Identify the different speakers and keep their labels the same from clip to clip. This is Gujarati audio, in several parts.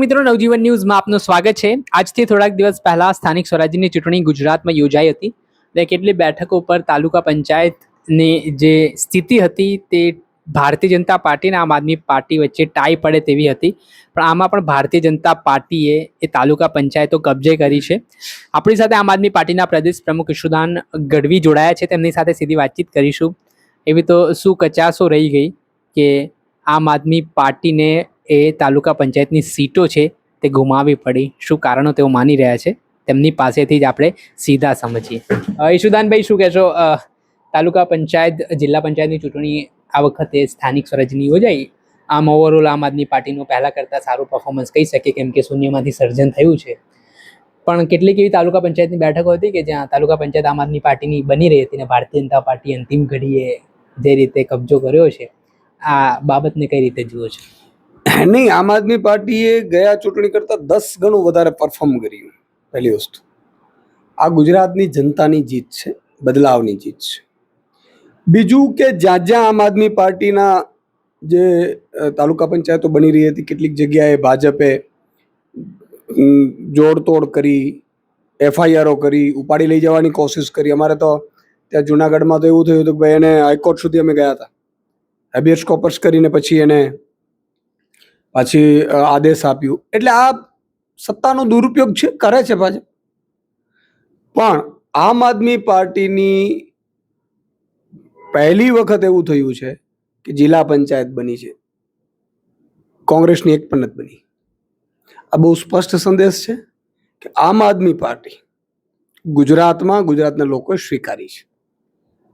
Speaker 1: મિત્રો, નવજીવન ન્યૂઝમાં આપનું સ્વાગત છે. આજથી થોડાક દિવસ પહેલા સ્થાનિક સ્વરાજ્યની ચૂંટણી ગુજરાતમાં યોજાઈ હતી. કેટલી બેઠકો પર તાલુકા પંચાયતની જે સ્થિતિ હતી તે ભારતીય જનતા પાર્ટી અને આમ આદમી પાર્ટી વચ્ચે ટાઈ પડે તેવી હતી. પણ આમાં પણ ભારતીય જનતા પાર્ટીએ એ તાલુકા પંચાયતો કબજે કરી છે. આપણી સાથે આમ આદમી પાર્ટીના પ્રદેશ પ્રમુખ ઈશુદાન ગઢવી જોડાયા છે. તેમની સાથે સીધી વાતચીત કરીશું. એવી તો શું કચાશો રહી ગઈ કે આમ આદમી પાર્ટીને એ તાલુકા પંચાયતની સીટો છે તે ગુમાવવી પડી? શું કારણો તેઓ માની રહ્યા છે તેમની પાસેથી જ આપણે સીધા સમજીએ. ઈશુદાનભાઈ, શું કહેશો? તાલુકા પંચાયત, જિલ્લા પંચાયતની ચૂંટણી આ વખતે સ્થાનિક સ્વરાજ્યની યોજાઈ. આમ ઓવરઓલ આમ આદમી પાર્ટીનું પહેલા કરતાં સારું પરફોર્મન્સ કહી શકીએ, કેમ કે શૂન્યમાંથી સર્જન થયું છે. પણ કેટલીક એવી તાલુકા પંચાયતની બેઠકો હતી કે જ્યાં તાલુકા પંચાયત આમ આદમી પાર્ટીની બની રહી હતી ને ભારતીય જનતા પાર્ટી અંતિમ ઘડીએ જે રીતે કબજો કર્યો છે, આ બાબતને કઈ રીતે જુઓ છો?
Speaker 2: નહીં, આમ આદમી પાર્ટીએ ગયા ચૂંટણી કરતાં 10 ગણું વધારે પરફોર્મ કર્યું. પહેલી વસ્તુ, આ ગુજરાતની જનતાની જીત છે, બદલાવની જીત છે. બીજું કે જ્યાં જ્યાં આમ આદમી પાર્ટીના જે તાલુકા પંચાયતો બની રહી હતી, કેટલીક જગ્યાએ ભાજપે જોડતોડ કરી, FIRઓ કરી, ઉપાડી લઈ જવાની કોશિશ કરી. અમારે તો ત્યાં જુનાગઢમાં તો એવું થયું હતું કે ભાઈ એને હાઈકોર્ટ સુધી અમે ગયા હતા, હેબિયસ કોર્પસ કરીને પછી એને આદેશ આપ્યું. એટલે આ સત્તાનો દુરુપયોગ છે, કરે છે ભાજપ. પણ આમ આદમી પાર્ટીની પહેલી વખત એવું થયું છે કે જિલ્લા પંચાયત બની છે, કોંગ્રેસની એક પણ નથી બની. આ બહુ સ્પષ્ટ સંદેશ છે કે આમ આદમી પાર્ટી ગુજરાતના લોકોએ સ્વીકારી છે.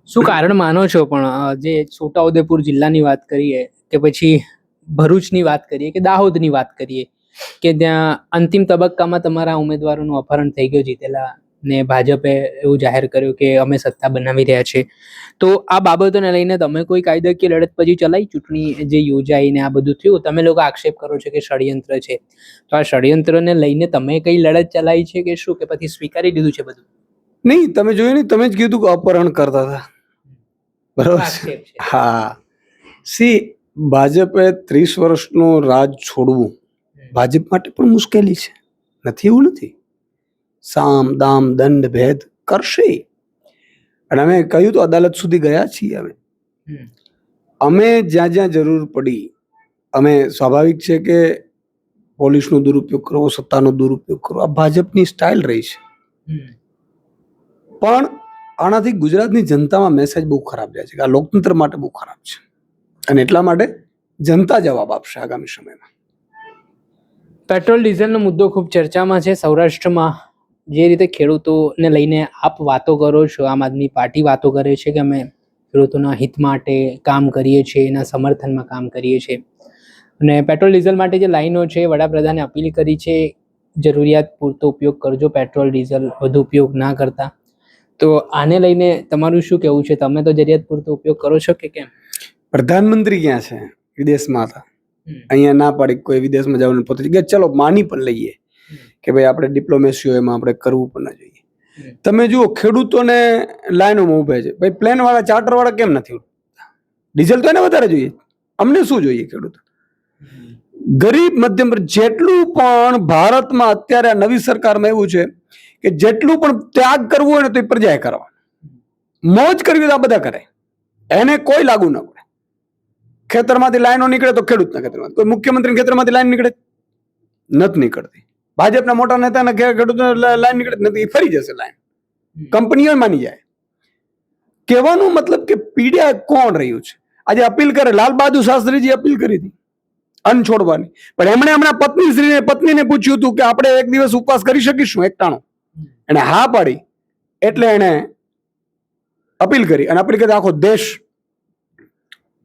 Speaker 1: શું કારણ માનો છો? પણ જે છોટાઉદેપુર જિલ્લાની વાત કરીએ કે પછી ભરૂચની વાત કરીએ કે દાહોદની વાત કરીએ કે ત્યાં અંતિમ તબક્કામાં તમારા ઉમેદવારોનું અપહરણ થઈ ગયું, જીતેલા ને ભાજપે એવું જાહેર કર્યું કે અમે સત્તા બનાવી રહ્યા છે. તો આ બાબતોને લઈને તમે કોઈ કાયદાકીય લડત પછી ચલાવી? ચૂંટણી જે યોજાઈ ને આ બધું થયું, તમે લોકો આક્ષેપ કરો છો કે ષડયંત્ર છે, તો આ ષડયંત્રને લઈને તમે કઈ લડત ચલાવી છે કે શું, કે પછી સ્વીકારી દીધું છે બધું?
Speaker 2: નહીં, તમે જોયું નહીં, તમે જ કીધું કે અપહરણ કરતા હતા, બરોબર? હા, ભાજપે 30 વર્ષનું રાજ છોડવું ભાજપ માટે પણ મુશ્કેલી છે, નથી એવું નથી. સામ દામ દંડ ભેદ કરશે. અને અમે કહ્યું તો અદાલત સુધી ગયા છીએ. અમે જ્યાં જ્યાં જરૂર પડી, અમે સ્વાભાવિક છે કે પોલીસનો દુરુપયોગ કરવો, સત્તાનો દુરુપયોગ કરવો, આ ભાજપની સ્ટાઇલ રહી છે. પણ આનાથી ગુજરાતની જનતામાં મેસેજ બહુ ખરાબ જાય છે કે આ લોકતંત્ર માટે બહુ ખરાબ છે. અને એટલા માટે જનતા જવાબ આપશે આગામી સમયમાં.
Speaker 1: પેટ્રોલ ડીઝલનો મુદ્દો ખૂબ ચર્ચામાં છે. સૌરાષ્ટ્રમાં જે રીતે ખેડૂતોને લઈને આપ વાતો કરો છો, આમ આદમી પાર્ટી વાતો કરે છે કે અમે ખેડૂતોના હિત માટે કામ કરીએ છીએ, એના સમર્થનમાં કામ કરીએ છીએ. અને પેટ્રોલ ડીઝલ માટે જે લાઈનો છે, વડાપ્રધાને અપીલ કરી છે જરૂરિયાત પૂરતો ઉપયોગ કરજો, પેટ્રોલ ડીઝલ વધુ ઉપયોગ ના કરતા. તો આને લઈને તમારું શું કહેવું છે? તમે તો જરૂરિયાત પૂરતો ઉપયોગ કરો છો કે કેમ?
Speaker 2: પ્રધાનમંત્રી ક્યાં છે? વિદેશમાં હતા. અહીંયા ના પાડી કોઈ વિદેશમાં જવાનું, પોતે કે ચલો માની પણ લઈએ કે ભાઈ આપણે ડિપ્લોમેસી એમાં આપણે કરવું પણ ના જોઈએ. તમે જુઓ, ખેડૂતોને લાઈનોમાં ઉભે છે. ભાઈ પ્લેન વાળા, ચાર્ટર વાળા કેમ નથી? ડીઝલ તો એને વધારે જોઈએ, અમને શું જોઈએ? ખેડૂત ગરીબ મધ્યમ પર જેટલું પણ ભારતમાં અત્યારે નવી સરકારમાં એવું છે કે જેટલું પણ ત્યાગ કરવો હોય ને તો એ પ્રજાએ કરવા, મોજ કરવી તો આ બધા કરે, એને કોઈ લાગુ ન પડે. ખેતરમાંથી લાઈનો નીકળે તો ખેડૂતના ખેતરમાંથી, કોઈ મુખ્યમંત્રી ખેતરમાંથી લાઈન નીકળે નથી નીકળતી. ભાજપના મોટા નેતાના ખેડૂતો લાઈન નીકળે નથી, ફરી જશે લાઈન, કંપનીઓ માની જાય. કહેવાનો મતલબ કે પીડા કોણ રહ્યું છે? આજે અપીલ કરે, લાલ બહાદુર શાસ્ત્રીજી અપીલ કરી હતી અન્ન છોડવાની, પણ એમણે હમણાં પત્નીને પૂછ્યું હતું કે આપણે એક દિવસ ઉપવાસ કરી શકીશું એકટાણો? એને હા પાડી એટલે એને અપીલ કરી, અને અપીલ કરી આખો દેશ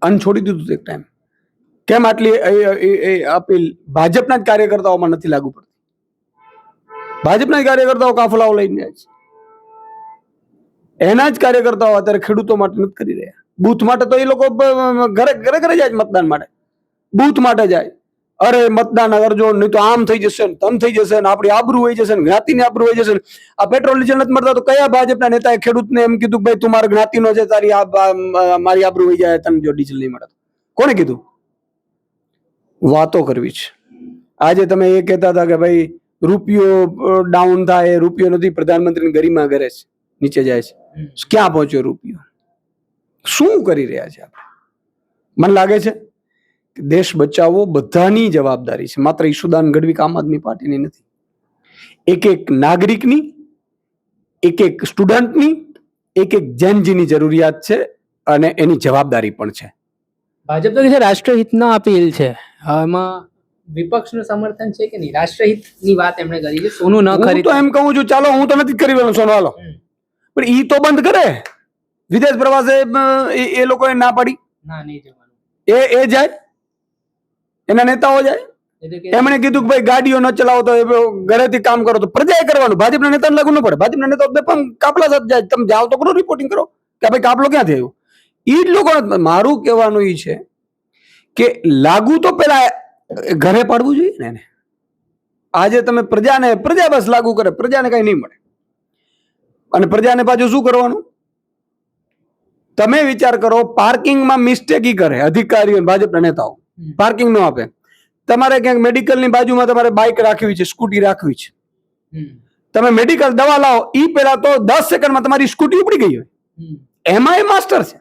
Speaker 2: અન્ન છોડી દીધું એક ટાઈમ. કેમ આટલી અપીલ ભાજપના જ કાર્યકર્તાઓમાં નથી લાગુ પડતી? ભાજપના જ કાર્યકર્તાઓ કાફલાઓ લઈને જાય છે, એના જ કાર્યકર્તાઓ અત્યારે ખેડૂતો માટે નથી કરી રહ્યા. બૂથ માટે તો એ લોકો ઘરે જાય મતદાન માટે, બૂથ માટે જાય. અરે મતદાન કરજો, નહીં તો આમ થઈ જશે, તમ થઈ જશે, ને આપણી આબરૂ વહી જશે, જ્ઞાતિની આબરૂ વહી જશે. આ પેટ્રોલ ડીઝલ નથી મળતા તો કયા ભાજપના નેતાએ ખેડૂતને એમ કીધું ભાઈ તું મારા જ્ઞાતિનો છે, મારી આબરૂ વહી જાય તને જો ડીઝલ નહીં મળે? કોને કીધું? વાતો કરવી છે. આજે તમે એ કહેતા હતા કે ભાઈ રૂપિયો ડાઉન થાય, રૂપિયો નથી, પ્રધાનમંત્રીની ગરિમા કરે છે, નીચે જાય છે. ક્યાં પહોંચ્યો રૂપિયો? શું કરી રહ્યા છે આપણે? મને લાગે છે કે દેશ બચાવવો બધાની જવાબદારી છે, માત્ર ઈશુદાન ગઢવી કે આમ આદમી પાર્ટીની નથી. એક એક નાગરિકની, એક એક સ્ટુડન્ટની, એક એક જનજીની જરૂરિયાત છે અને એની જવાબદારી પણ છે.
Speaker 1: ભાજપ તો કહે છે રાષ્ટ્રહિતનો અપીલ છે, એમાં વિપક્ષનું સમર્થન છે કે નહીં? રાષ્ટ્રહિતની વાત એમણે કરી છે, સોનું ન
Speaker 2: હું
Speaker 1: ખરીદ.
Speaker 2: તો એમ કહું છું, ચાલો હું તો નથી જ કરી રહ્યો સોનો હાલો, પણ ઈ તો બંધ કરે. વિદેશ પ્રવાસે એ લોકોએ ના પાડી,
Speaker 1: ના, નહીં જવાનું.
Speaker 2: એ જાય, એના નેતાઓ જાય.
Speaker 1: એટલે કે
Speaker 2: એમણે કીધું કે ભાઈ ગાડીઓ ન ચલાવો તો ઘરેથી કામ કરો, તો પ્રજાએ કરવાનું. ભાજપના નેતાને લાગુ ન પડે. ભાજપના નેતાઓ પણ કાપલા સાથે જાય. તમે જાઓ તો કરો, રિપોર્ટિંગ કરો કે ભાઈ કાપલો ક્યાં થયો. ઈ જ લોકો, મારું કહેવાનું ઈ છે કે લાગુ તો પેલા ઘરે પાડવું જોઈએ ને એને. આજે તમે પ્રજા બસ લાગુ કરે, પ્રજાને કઈ નહીં મળે. અને પ્રજાને પાછું શું કરવાનું? તમે વિચાર કરો, પાર્કિંગમાં મિસ્ટેક ઈ કરે અધિકારીઓ, ભાજપના નેતાઓ પાર્કિંગ ન આપે. તમારે ક્યાંક મેડિકલની બાજુમાં તમારે બાઇક રાખવી છે, સ્કૂટી રાખવી છે, તમે મેડિકલ દવા લાવો, ઈ પેલા તો 10 સેકન્ડમાં તમારી સ્કૂટી ઉપડી ગઈ હોય. એમાં એ માસ્ટર છે,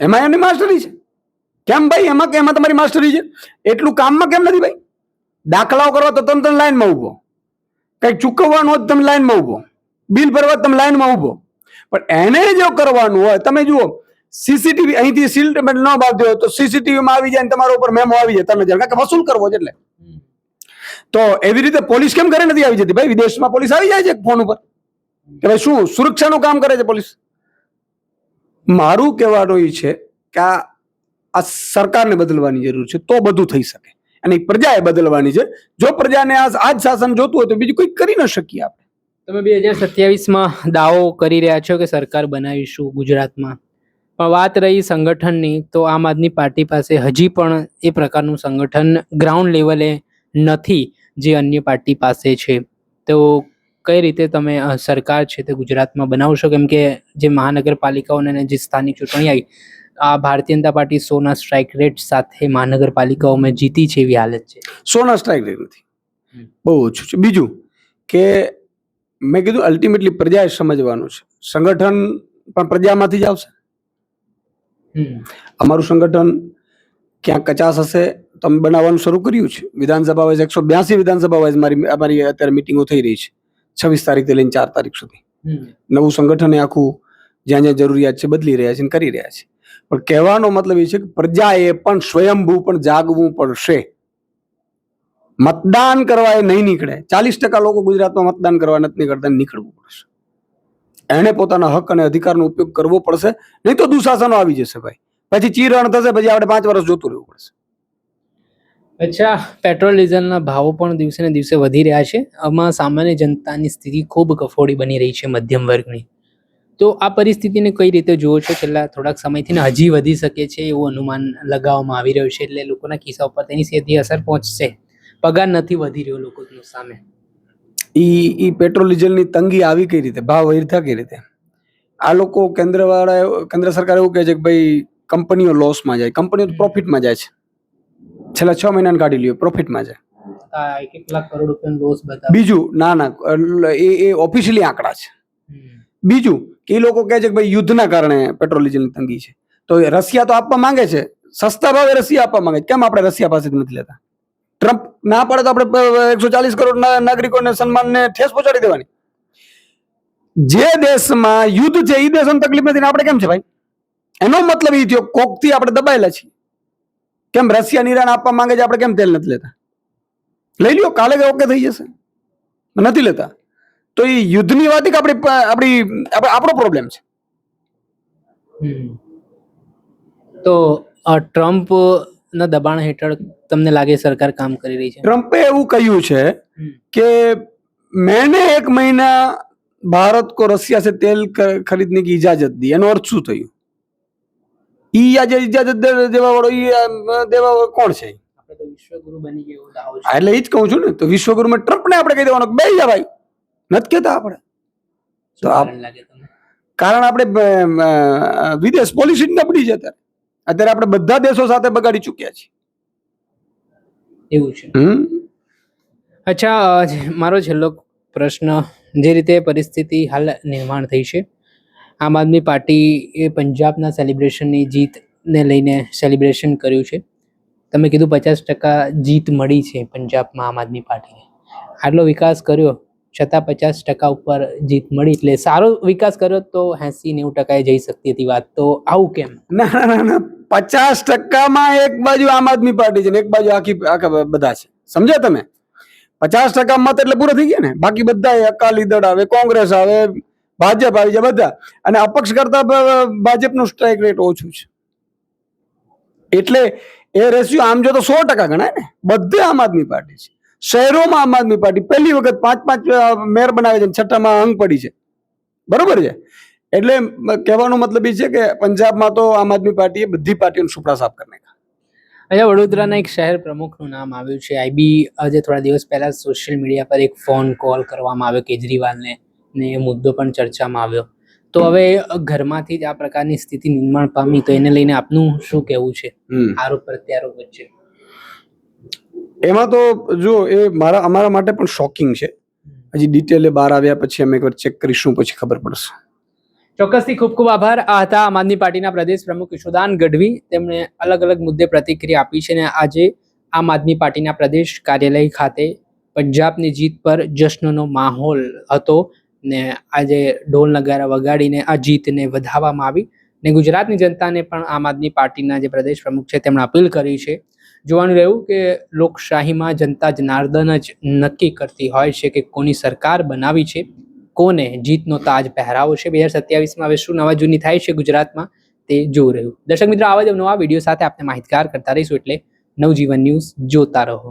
Speaker 2: એમાં એની માસ્ટરી છે. કેમ ભાઈ? એમાં તમારી માસ્ટરી છે, એટલું કામમાં કેમ નથી ભાઈ? દાખલાઓ કરવા તો તમે લાઈનમાં ઉભો, કઈક ચૂકવવાનું હોય તમે લાઈનમાં ઉભો, બિલ ભરવા તમે લાઈનમાં ઉભો. પણ એને જો કરવાનું હોય, તમે જુઓ સીસીટીવી અહીંથી સીલ ન બાંધ્યો હોય તો સીસીટીવી માં આવી જાય, તમારા ઉપર મેમો આવી જાય, તમે કારણ કે વસૂલ કરવો છે એટલે. તો એવી રીતે પોલીસ કેમ ઘરે નથી આવી જતી ભાઈ? વિદેશમાં પોલીસ આવી જાય છે ફોન ઉપર કે ભાઈ શું સુરક્ષાનું કામ કરે છે પોલીસ. મારું કહેવાનું એ છે કે આ સરકારને બદલવાની જરૂર છે, તો બધું થઈ શકે. અને પ્રજાએ બદલવાની છે. જો પ્રજાને આજ શાસન જોતું હોય તો બીજું કંઈ કરી ન શકીએ આપણે.
Speaker 1: તમે 2027માં દાવો કરી રહ્યા છો કે સરકાર બનાવીશું ગુજરાતમાં, પણ વાત રહી સંગઠનની, તો આમ આદમી પાર્ટી પાસે હજી પણ એ પ્રકારનું સંગઠન ગ્રાઉન્ડ લેવલે નથી જે અન્ય પાર્ટી પાસે છે. તો કઈ રીતે તમે સરકાર છે તે ગુજરાતમાં બનાવશો? કેમ કે જે મહાનગરપાલિકાઓને જે સ્થાનિક ચૂંટણી આવી, આ Bharatiya Janata party 100ના strike rate સાથે મહાનગરપાલિકાઓમાં જીતી છે એવી હાલત છે.
Speaker 2: 100ના સ્ટ્રાઇક રેટ નથી, બહુ ઓછું છે. બીજું કે મેં કીધું અલ્ટિમેટલી પ્રજાએ સમજવાનું છે, સંગઠન પણ પ્રજામાંથી જ આવશે. અમારું સંગઠન ક્યાંક કચાશ હશે તો અમે બનાવવાનું શરૂ કર્યું છે. વિધાનસભા વાઇઝ 182 વિધાનસભા વાઇઝ અમારી અત્યારે મિટિંગો થઈ રહી છે, 26 તારીખથી લઈને 4 તારીખ સુધી. નવું સંગઠન આખું જ્યાં જ્યાં જરૂરિયાત છે બદલી રહ્યા છે, કરી રહ્યા છે. પણ કહેવાનો મતલબ એ છે કે પ્રજાએ પણ સ્વયંભૂ પણ જાગવું પડશે. મતદાન કરવા એ નહીં નીકળે. 40% લોકો ગુજરાતમાં મતદાન કરવા નથી નીકળતા, નીકળવું પડશે. એને પોતાના હક અને અધિકારનો ઉપયોગ કરવો પડશે, નહીં તો દુશાસનો આવી જશે ભાઈ. પછી ચીરણ થશે, પછી આપણે 5 વર્ષ જોતું રહેવું પડશે.
Speaker 1: અચ્છા, પેટ્રોલ ડીઝલના ભાવો પણ દિવસે ને દિવસે વધી રહ્યા છે. આમાં સામાન્ય જનતાની સ્થિતિ ખૂબ કફોડી બની રહી છે, મધ્યમ વર્ગની. તો આ પરિસ્થિતિને કઈ રીતે જુઓ છો? છેલ્લા થોડાક સમયથી હજી વધી શકે છે એવું અનુમાન લગાવવામાં આવી રહ્યું છે, એટલે લોકોના ખિસ્સા ઉપર તેની સીધી અસર પહોંચશે. પગાર નથી વધી રહ્યો લોકોનો સામે.
Speaker 2: ઈ પેટ્રોલ ડીઝલની તંગી આવી કઈ રીતે, ભાવ વધ્યા કઈ રીતે? આ લોકો કેન્દ્ર સરકાર એવું કહે છે કે ભાઈ કંપનીઓ લોસમાં જાય, કંપનીઓ પ્રોફિટમાં જાય છે. છેલ્લા 6 મહિનાને કાઢી લ્યો, પ્રોફિટમાં જાય.
Speaker 1: 1 લાખ કરોડ રૂપિયાનો લોસ બતાવે.
Speaker 2: બીજું ના એ ઓફિશિયલી આંકડા છે. બીજું કે એ લોકો કહે છે કે ભાઈ યુદ્ધના કારણે પેટ્રોલ ડીઝલની તંગી છે. તો રશિયા તો આપવા માંગે છે, સસ્તા ભાવે રશિયા આપવા માંગે છે. કેમ આપણે રશિયા પાસેથી નથી લેતા? ટ્રમ્પ ના પડે તો આપણે 140 કરોડ નાગરિકોને સન્માનને ઠેસ પહોંચાડી દેવાની. જે દેશમાં યુદ્ધ છે એ દેશોને તકલીફ નથી, આપણે કેમ છે ભાઈ? એનો મતલબ એ થયો કોકથી આપણે દબાયેલા છીએ. કેમ રશિયા ઈરાન આપવા માંગે છે, આપણે કેમ તેલ નથી લેતા? લઈ લ્યો, કાલે ઓકે થઈ જશે. નથી લેતા તો એ યુદ્ધની વાત કે આપણો પ્રોબ્લેમ છે.
Speaker 1: તો ટ્રમ્પ ના દબાણ હેઠળ તમને લાગે સરકાર કામ કરી રહી છે?
Speaker 2: ટ્રમ્પે એવું કહ્યું છે કે मैंने 1 महीना भारत को रसिया से तेल खरीदने की इजाजत दी. એનો અર્થ શું થયું? ઈ આજે ઇજાજત દેવા વાળો દેવા કોણ છે?
Speaker 1: આપણે તો વિશ્વગુરુ બની ગયો દાવો છે.
Speaker 2: એટલે એ જ કહું છું ને. તો વિશ્વગુરુમાં ટ્રમ્પને આપણે કહી દેવાનું બે જા ભાઈ, નથી કહેતા આપણે. તો કારણ આપણે વિદેશ પોલિસી નબળી છે. અત્યારે આપણે બધા દેશો સાથે બગાડી ચૂક્યા છીએ.
Speaker 1: એવું છે. અચ્છા, મારો છેલ્લો પ્રશ્ન, જે રીતે પરિસ્થિતિ હાલ નિર્માણ થઈ છે, આમ આદમી પાર્ટી એ પંજાબના સેલિબ્રેશનની જીતને લઈને સેલિબ્રેશન કર્યું છે. તમે કીધું 50% જીત મળી છે પંજાબમાં આમ આદમી પાર્ટીને. આટલો વિકાસ કર્યો છતાં 50% ઉપર જીત મળી, એટલે સારો વિકાસ કર્યો તો 80-90% જઈ શકતી હતી વાત. તો આવું કેમ?
Speaker 2: ના 50%માં એક બાજુ આમ આદમી પાર્ટી છે ને એક બાજુ આખા બધા છે. સમજ્યા તમે? 50% મત એટલે પૂરા થઈ ગયા ને. બાકી બધા અકાલી દળ આવે, કોંગ્રેસ આવે, ભાજપ આવી જાય બધા. અને અપક્ષ કરતા ભાજપનું સ્ટ્રાઇક રેટ ઓછું છે. એટલે એ રેશિયો આમ જો તો 100% ગણાય ને. બધે આમ આદમી પાર્ટી છે. શહેરોમાં આમ આદમી પાર્ટી પહેલી વખત 5 મેયર બનાવે છે, 6ઠામાં અંગ પડી છે. બરોબર છે. એટલે કહેવાનો મતલબ એ છે કે પંજાબમાં તો આમ આદમી પાર્ટીએ બધી પાર્ટીઓને સુપડા સાફ કરી નાખ્યા.
Speaker 1: અહીંયા વડોદરાના એક શહેર પ્રમુખનું નામ આવ્યું છે. આઈબી આજે થોડા દિવસ પહેલા સોશિયલ મીડિયા પર એક ફોન કોલ કરવામાં આવ્યો કેજરીવાલને, ને એ મુદ્દો પણ ચર્ચામાં આવ્યો. તો હવે ઘરમાંથી જ આ પ્રકારની સ્થિતિ નિર્માણ પામી, તો એને લઈને આપનું શું કહેવું છે આરોપ પ્રત્યારોપ વચ્ચે?
Speaker 2: એમાં તો જો એ અમારા માટે પણ શોકિંગ છે. હજી ડિટેલ બહાર આવ્યા પછી અમે એકવાર ચેક કરીશું, પછી ખબર પડશે.
Speaker 1: ચોક્કસથી ખૂબ ખૂબ આભાર. આ હતા આમ આદમી પાર્ટીના પ્રદેશ પ્રમુખ યશોદાન ગઢવી. તેમણે અલગ અલગ મુદ્દે પ્રતિક્રિયા આપી છે, અને આજે આમ આદમી પાર્ટીના પ્રદેશ કાર્યાલય ખાતે પંજાબની જીત પર જશ્નનો માહોલ હતો, ને આજે ઢોલ નગારા વગાડીને આ જીતને વધાવવામાં આવી. ને ગુજરાતની જનતાને પણ આમ આદમી પાર્ટીના જે પ્રદેશ પ્રમુખ છે તેમણે અપીલ કરી છે. જોવાનું રહ્યું કે લોકશાહીમાં જનતા જનાર્દન જ નક્કી કરતી હોય છે કે કોની સરકાર બનાવી છે, કોને જીતનો તાજ પહેરાવો છે. 2027માં હવે શું નવા જૂની થાય છે ગુજરાતમાં, તે જોવું રહ્યું. દર્શક મિત્રો, આવા જ નવા વિડીયો સાથે આપણે માહિતગાર કરતા રહીશું. એટલે નવજીવન ન્યૂઝ જોતા રહો.